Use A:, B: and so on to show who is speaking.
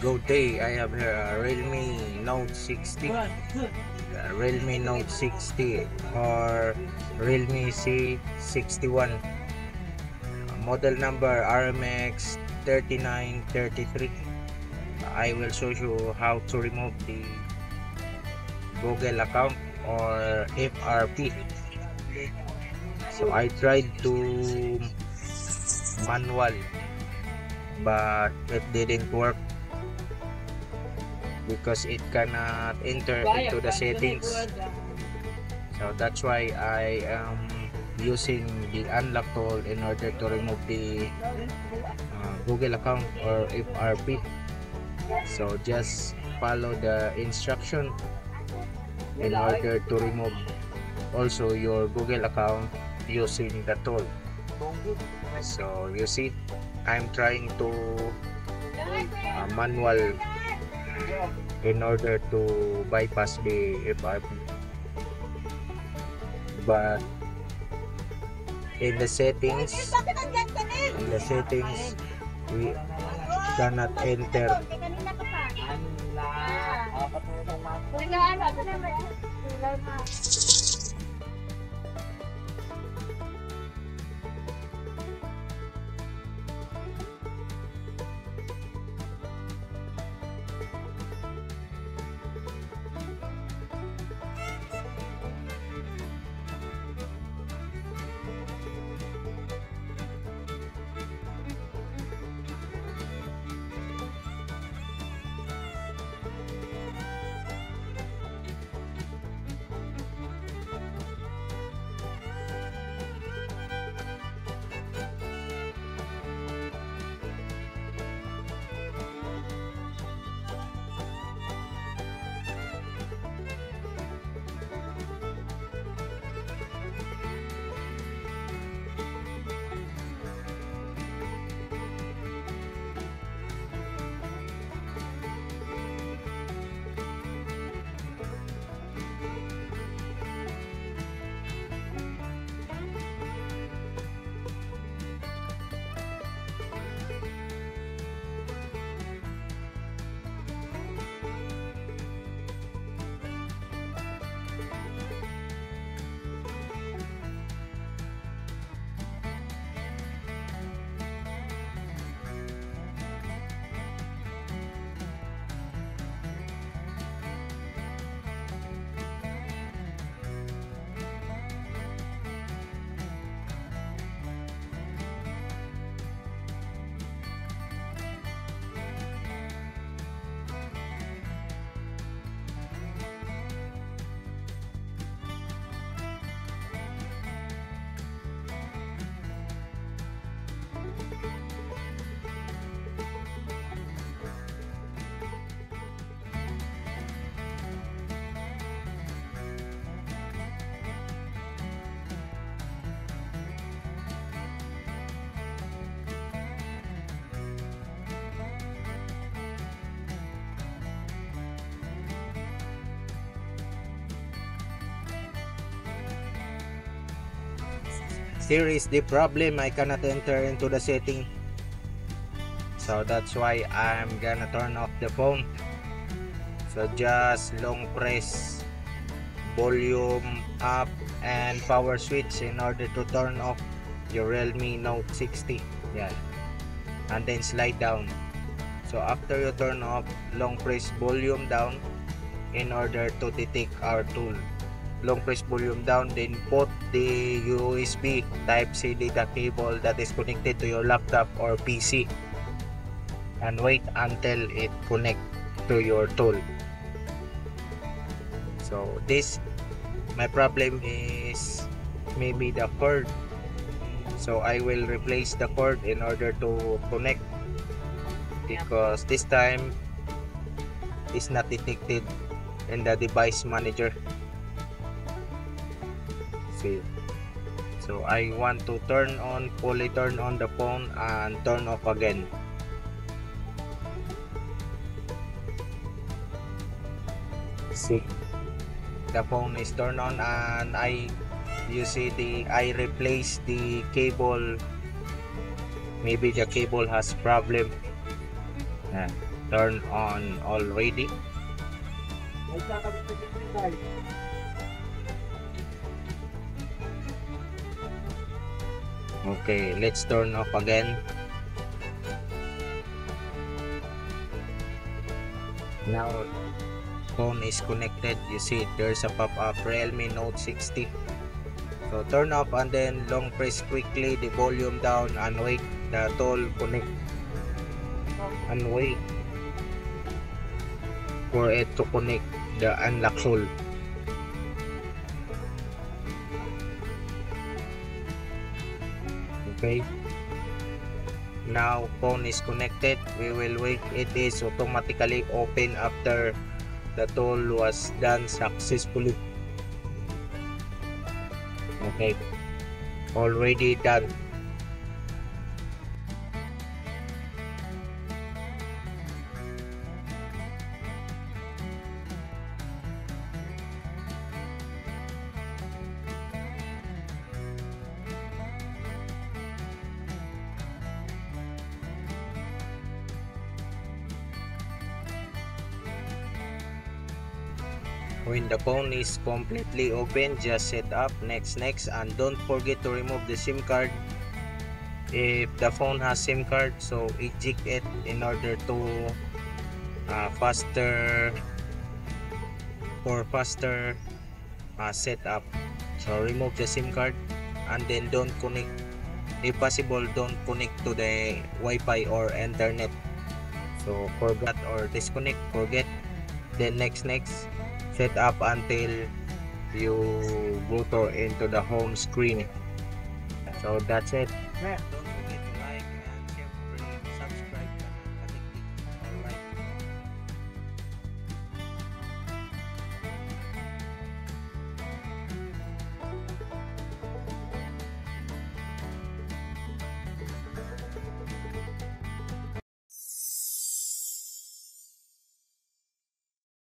A: Good day, I have here a Realme Note 60, Realme Note 60 or Realme C61, model number RMX 3933. I will show you how to remove the Google account or FRP. So I tried to manual but it didn't work because it cannot enter into the settings. So that's why I am using the unlock tool in order to remove the Google account or FRP. So just follow the instruction in order to remove also your Google account using the tool. So you see, I'm trying to manual in order to bypass the FRP, but in the settings we cannot enter. Here is the problem, I cannot enter into the setting. So that's why I'm gonna turn off the phone. So just long press volume up and power switch in order to turn off your Realme Note 60. Yeah. And then slide down. So after you turn off, long press volume down in order to detect our tool. Long press volume down, then put the USB Type-C data cable that is connected to your laptop or PC and wait until it connect to your tool. So this, my problem is maybe the cord. So I will replace the cord in order to connect because this time is not detected in the device manager. So I want to fully turn on the phone and turn off again. See, the phone is turned on and I replaced the cable. Maybe the cable has problem. turn on already. Okay, let's turn off again. Now phone is connected. You see there's a pop-up Realme Note 60. So turn off and then long press quickly the volume down and wait the tool connect and wait for it to connect the unlock tool. Okay, now phone is connected. We will wait. It is automatically open after the tool was done successfully. Okay, already done. When the phone is completely open, just set up next and don't forget to remove the SIM card. If the phone has SIM card, so eject it in order to faster setup. So remove the SIM card and then don't connect. If possible, don't connect to the Wi-Fi or internet. So forget or disconnect, forget. Then next set up until you go into the home screen. So that's it.